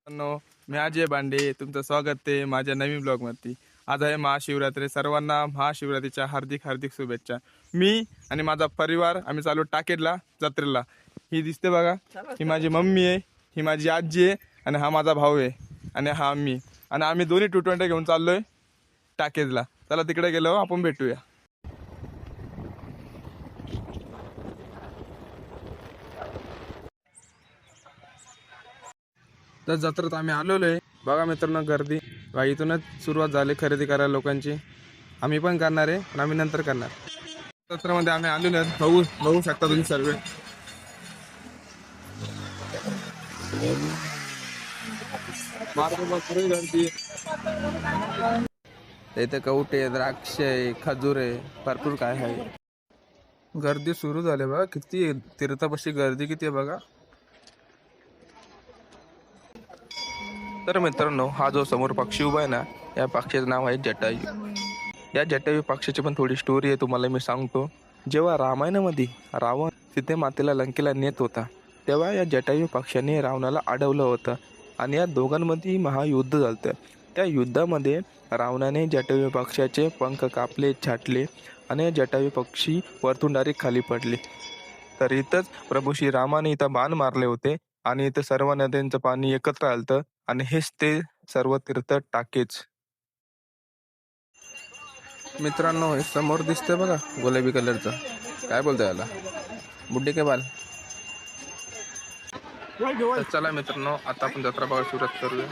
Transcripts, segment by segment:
मित्रांनो, मी अजय बांडे तुमचं स्वागत आहे माझ्या नवीन ब्लॉगवरती. आज आहे महाशिवरात्री. सर्वांना महाशिवरात्रीच्या हार्दिक हार्दिक शुभेच्छा. मी आणि माझा परिवार आम्ही चालू टाकेडला जत्रेला. ही दिसते बघा, ही माझी मम्मी आहे, ही माझी आजी आहे आणि हा माझा भाऊ आहे आणि हा मी. आणि आम्ही दोन्ही 220 घेऊन चाललोय टाकेजला. चला तिकडे गेलो आपण भेटूया. तर जत्रेत आम्ही आलेलो आहे. बघा मित्रांनो गर्दी. इथूनच सुरुवात झाली खरेदी करायला लोकांची. आम्ही पण करणार आहे पण आम्ही नंतर करणार. जत्रेमध्ये आम्ही आलेलो आहेत. बघू शकता तुम्ही सर्व. गर्दी. इथे कवटे, द्राक्ष आहे, खजूर आहे, भरपूर काय आहे. गर्दी सुरू झाली बघा. किती तीर्थापाशी गर्दी किती आहे बघा. तर मित्रांनो, हा जो समोर पक्षी उभा आहे ना, या पक्षाचं नाव आहे जटायू. या जटायू पक्षाची पण थोडी स्टोरी आहे तुम्हाला मी सांगतो. जेव्हा रामायणामध्ये रावण सीते मातेला लंकेला नेत होता, तेव्हा या जटायू पक्षाने रावणाला अडवलं होतं आणि या दोघांमध्ये महायुद्ध झालं. त्या युद्धामध्ये रावणाने जटायू पक्षाचे पंख कापले, छाटले आणि जटायू पक्षी वरतून डायरेक्ट खाली पडले. तर इथंच प्रभू श्रीरामाने इथं बाण मारले होते आणि इथं सर्व नद्यांचं पाणी एकत्र आलं आणि हेच ते सर्व तीर्थ टाकेच. मित्रांनो, हे समोर दिसतंय बघा गुलाबी कलरचं, काय बोलतोय याला, बुड्ढे के बाल. तर चला मित्रांनो, आता आपण जत्रा बघा सुरुवात करूया.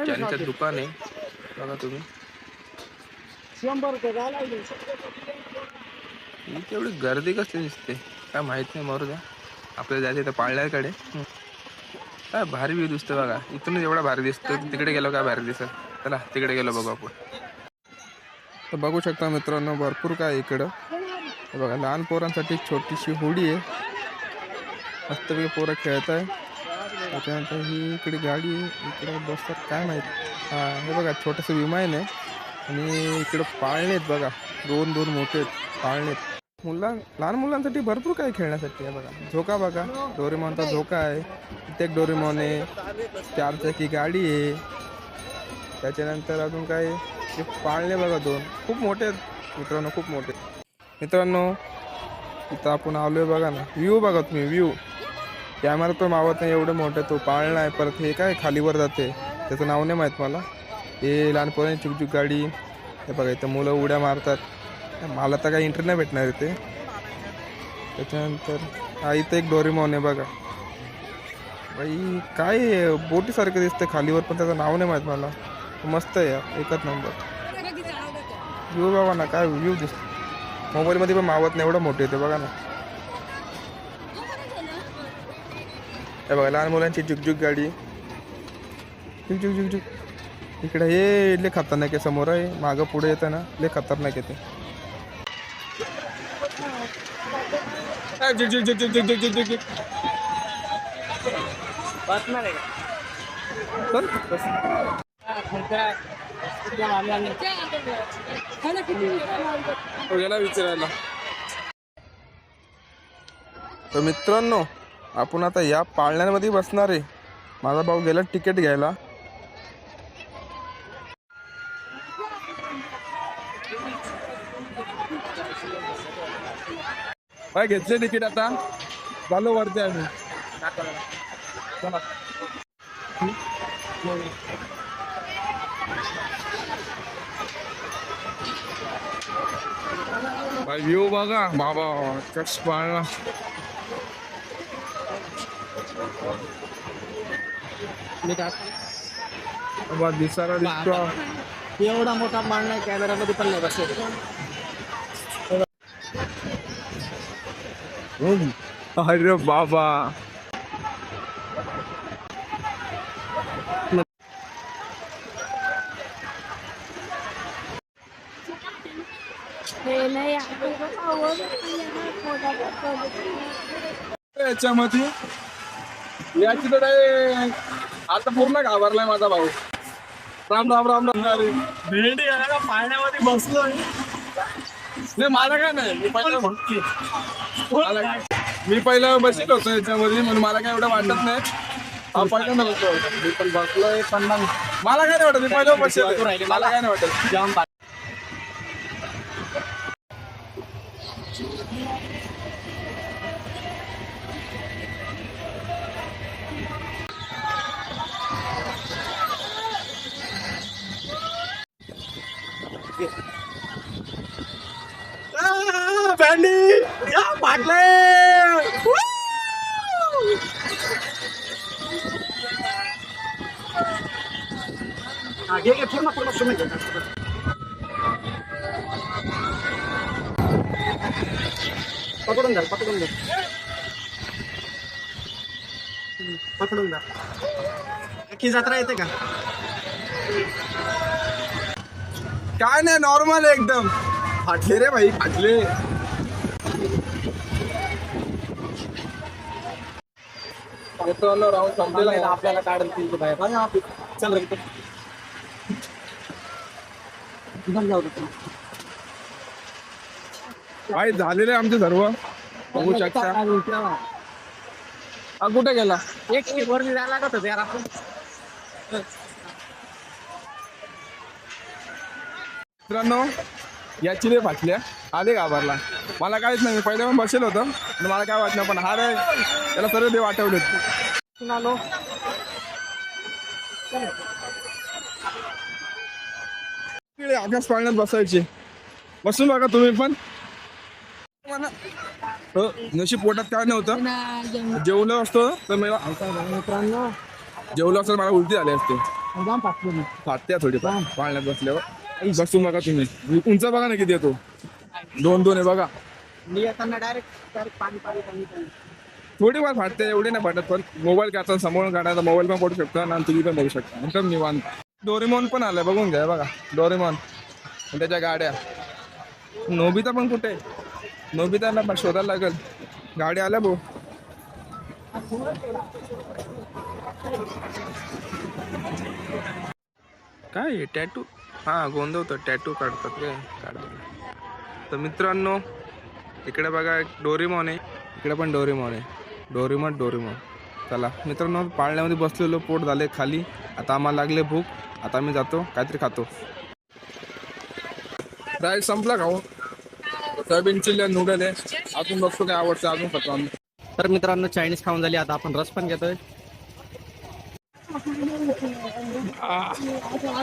त्यांचं दुकान आहे बघा तुम्ही. तेवढी गर्दी कसली दिसते काय माहित नाही, मारू द्या. आपल्याला जायचं तर पाळल्याकडे. काय भारी व्ह्यू दिसतो बघा. इथूनच एवढा भारी दिसतो, तिकडे गेलो काय भारी दिसत. चला तिकडे गेलो बघू आपण. तर बघू शकता मित्रांनो, भरपूर काय इकडं. हे बघा, लहान पोरांसाठी छोटीशी होडी आहे. मस्तपैकी पोरं खेळत आहे. त्याच्यानंतर ही इकडे गाडी आहे, इकडे बसतात काय माहीत. हा, हे बघा छोटंसं विमान आहे आणि इकडे पाळणे आहेत बघा. दोन मोठे पाळणे. लहान मुलांसाठी भरपूर काही खेळण्यासाठी आहे बघा. झोका बघा, डोरेमॉनचा झोका आहे. इथे एक डोरेमॉन आहे, 4 चाकी गाडी आहे. त्याच्यानंतर अजून काय, हे पाळणे बघा 2 खूप मोठे आहेत मित्रांनो, खूप मोठे. मित्रांनो, इथं आपण आलोय बघा ना. व्ह्यू बघा तुम्ही, व्ह्यू. कॅमेरा पण मावत नाही एवढं मोठं. तो पाळणा आहे. परत हे काय खालीवर जाते, त्याचं नाव नाही माहीत मला. हे लहानपणी चुकचुक गाडी. हे बघा, इथं मुलं उड्या मारतात. मला तर काही इंटरनेट भेटणार इथे. त्याच्यानंतर हा इथं एक डोरेमॉन आहे बघा. बाई काय बोटीसारखं दिसतं खालीवर, पण त्याचं नाव नाही माहीत मला. मस्त आहे यार, एकच नंबर. व्ह्यू बघा ना, काय व्ह्यू दिसतो. मोबाईलमध्ये पण मावत नाही एवढं मोठे येते बघा ना. हे बघा, लहान मुलांची झुकझुक गाडी. झुक. इकडे हे लय खतरनाक आहे. समोर आहे, मागं पुढे येतं ना, लय खतरनाक येते. विचारायला. तर मित्रांनो, आपण आता या पाळण्यांमध्ये बसणार आहे. माझा भाऊ गेला तिकीट घ्यायला. काय घेतले तिकीट, आता चालू वरती आम्ही. व्ह्यू बघा बाबा, कस पाळणा. दिसायला दिसतो एवढा मोठा पाळणा कॅमेरामध्ये पण नाही बसले. अरे बाबा, याच्यामध्ये याची तर काय, आता पूर्ण घाबरलाय माझा भाऊ. राम राम राम राम. अरे भेंडी घालायला पाळण्यामध्ये बसलोय. नाही मला काय नाही, मी पहिला बसलो होतो याच्यामध्ये, म्हणून मला काय एवढं वाटत नाही. पहिल्यांदा बसलो. मी पण बसलोय पण मग मला काय नाही वाटत, मी पहिल्या भीती वाटू राहिली मला काय नाही वाटत. जाम बँडी या पाटले. घे घे पूर्ण पूर्ण तुम्ही घे. पकडून द्या पकडून द्या पकडून द्या. की जत्रा येते का? काय नाही, नॉर्मल एकदम. फाटले रे भाई, फाटले. राहून संपलेला आपल्याला काढून तिथे बाहेर चल रे जाऊ दे. भाई झालेले आमचे सर्व बघू शकता. हा कुठे गेला? एक वर जायला लागत होते यार आपण. मित्रांनो, या चिले फाटल्या आले घाबरला. मला काहीच नाही, मी पहिल्या पण बसेल होतं आणि मला काय वाटलं, पण हा रे त्याला सर्व देव आठवले. आकाश पाळण्यात बसायचे. बसून बघा तुम्ही पण. हो, नशीब पोटात काय नव्हतं. जेवलं असतो तर मला मित्रांनो जेवलं असतं मला उलटी झाली असते. जाम पाठवून फाटत्या थोडी पाळण्यात बसल्यावर. बसून बघा तुम्ही. उंच बघा ना किती येतो. 2-2 आहे बघा. मी येताना डायरेक्ट पाणी पाणी पाणी पाणी. थोडी फार फाटते, एवढे नाही फाटत. पण मोबाईल काढता समोरून काढायचा, मोबाईल पण पडू शकतो आणि तुम्ही पण बघू शकता. एकदम निवांत. डोरेमॉन पण आलाय, बघून घ्या बघा. डोरेमॉन आणि त्याच्या गाड्या. नोबिता पण कुठे? नोबिताला पण शोधायला लागेल. गाड्या आल्या भाऊ. काय टॅटू? हा, गोंधवतो. टॅटू काढतात रे. काढतात. तर मित्रांनो, इकडे बघा एक डोरेमॉन आहे. इकडे पण डोरेमॉन आहे. डोरेमॉन. चला मित्रांनो, पाळण्यामध्ये बसलेलो, पोट झाले खाली. आता आम्हाला लागले भूक. आता आम्ही जातो, काहीतरी खातो. राईड संपला खाऊ. सोयाबीन चिल्ली नूडल आहे. अजून बघतो काय आवडतं, अजून खातो आम्ही. तर मित्रांनो चायनीज खाऊन झाली. आता आपण रस पण घेतोय.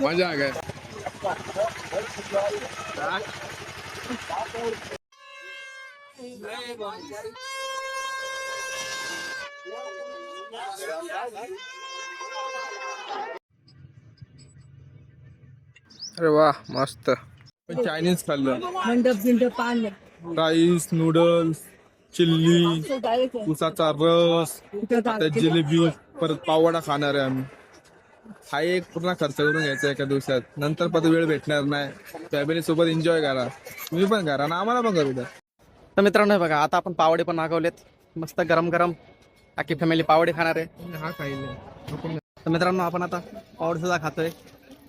मजा आ गई. अरे वा, मस्त. चायनीज खाल्लं. राईस, नूडल्स, चिल्ली, उसाचा रस, आता जिलेबी, परत पाववडा खाणार आहे आम्ही. हा एक पूर्ण खर्च करून घ्यायचा एका दिवसात. नंतर परत वेळ भेटणार नाही. फॅमिली सोबत एन्जॉय करा. तुम्ही पण करा ना, आम्हाला पण करू द्या. तर मित्रांनो हे बघा, आता आपण पावडे पण मागवलेत. मस्त गरम गरम अख्खी फॅमिली पावडे खाणार आहे. हा खाईल. तर मित्रांनो आपण आता पावडे सुद्धा खातोय.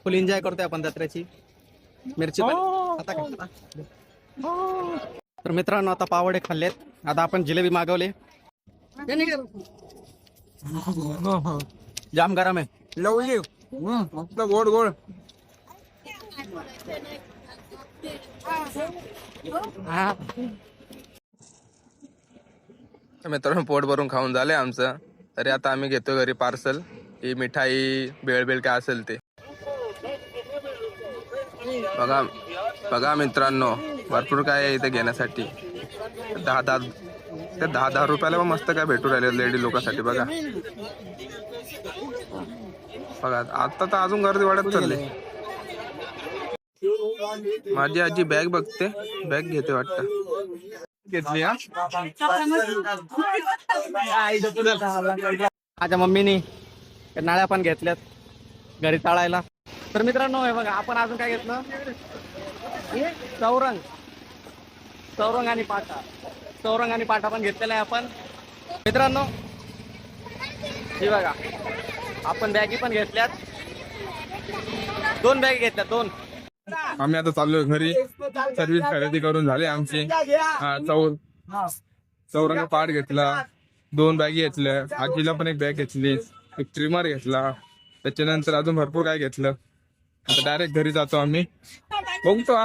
फुल एन्जॉय करतोय आपण जत्रेची. मिरची पण आता खा. तर मित्रांनो आता पावडे खाल्लेत. आता आपण जिलेबी मागवले. जाम गरम आहे. लवली मस्त गोड गोड. मित्रांनो पोट भरून खाऊन झाले आमचं. तरी आता आम्ही घेतो घरी पार्सल. ही मिठाई, बेळ काय असेल ते. बघा मित्रांनो, भरपूर काय आहे इथे घेण्यासाठी. 10 रुपयाला पण मस्त काय भेटू राहिले लेडी लोकांसाठी. बघा आता तर अजून गर्दी वाढत चालली. माझी आजी बॅग बघते, बॅग घेते वाटतं. घेतली हा. माझ्या मम्मीनी नाळ्या पण घेतल्यात घरी तळायला. तर मित्रांनो हे बघा, आपण अजून काय घेतलं? चौरंग आणि पाटा पण घेतलेला आहे आपण. मित्रांनो हे बघा, आपण बॅगी पण घेतल्यात. 2 बॅग घेतल्यात, 2. आम्ही आता चाललोय घरी. सर्विस खरेदी करून झाली आमची. चौरंग पाट घेतला, 2 बॅगी घेतल्या. आजीला पण एक बॅग घेतली. एक ट्रिमर घेतला, त्याच्यानंतर अजून भरपूर काय घेतलं. आता डायरेक्ट घरी जातो आम्ही. बघतो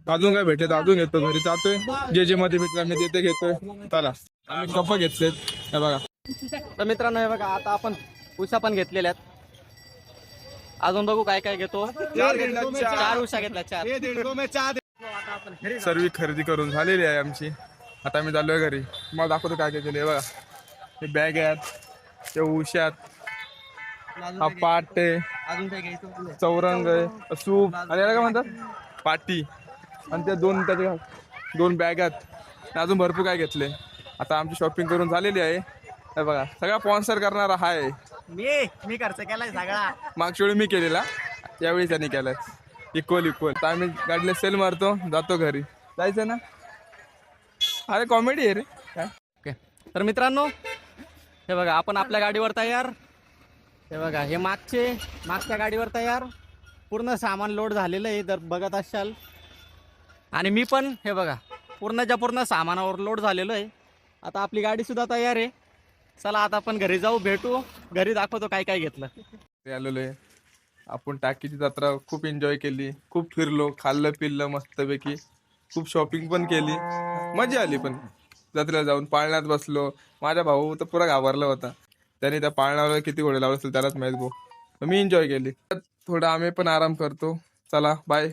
अजून काय भेटेल अजून घेतो. घरी जातोय, जे मध्ये भेटलं मी तिथे घेतोय. चला आम्ही कप घेतलेत हे बघा. तर मित्रांनो हे बघा, आता आपण उषा पण घेतलेल्या आहेत. अजून बघू काय काय घेतो. 4 उषा घेतल्या 4. सर्व खरेदी करून झालेली आहे आमची. आता आम्ही चाललोय घरी. मला दाखवतो काय काय केलं. हे बघा, हे बॅग आहेत, ते उश्यात, हा पाट आहे, अजून काय घ्यायचं. चौरंग आहे, सूप आणि याला काय म्हणतात पाटी, आणि त्या त्याच्या 2 बॅग आहेत. अजून भरपूर काय घेतले. आता आमची शॉपिंग करून झालेली आहे. हे बघा, सगळा स्पॉन्सर करणारा हा आहे. मी खर्च केलाय सगळा. मागच्या वेळी मी केलेला, यावेळी त्यांनी केलाय. इक्वल. तर आम्ही गाडीला सेल मारतो, जातो घरी. जायचं ना. अरे कॉमेडी आहे रे काय. ओके, तर मित्रांनो हे बघा, आपण आपल्या गाडीवर तयार. हे बघा, हे मागच्या गाडीवर तयार. पूर्ण सामान लोड झालेलं आहे जर बघत असाल. आणि मी पण हे बघा, पूर्ण सामानावर लोड झालेलं आहे. आता आपली गाडी सुद्धा तयार आहे. चला आता आपण घरी जाऊ, भेटू घरी, दाखवतो काय काय घेतलं. आलेलो आहे आपण. टाकीची जत्रा खूप एन्जॉय केली, खूप फिरलो, खाल्लं पिल्लं मस्तपैकी, खूप शॉपिंग पण केली, मजा आली. पण जत्रेला जाऊन पाळण्यात बसलो. माझा भाऊ तर पुरा घाबरला होता, त्याने त्या पाळण्यावर किती घोडे लावले असेल त्यालाच माहीत भाऊ. मी एन्जॉय केली. थोडा आम्ही पण आराम करतो. चला बाय.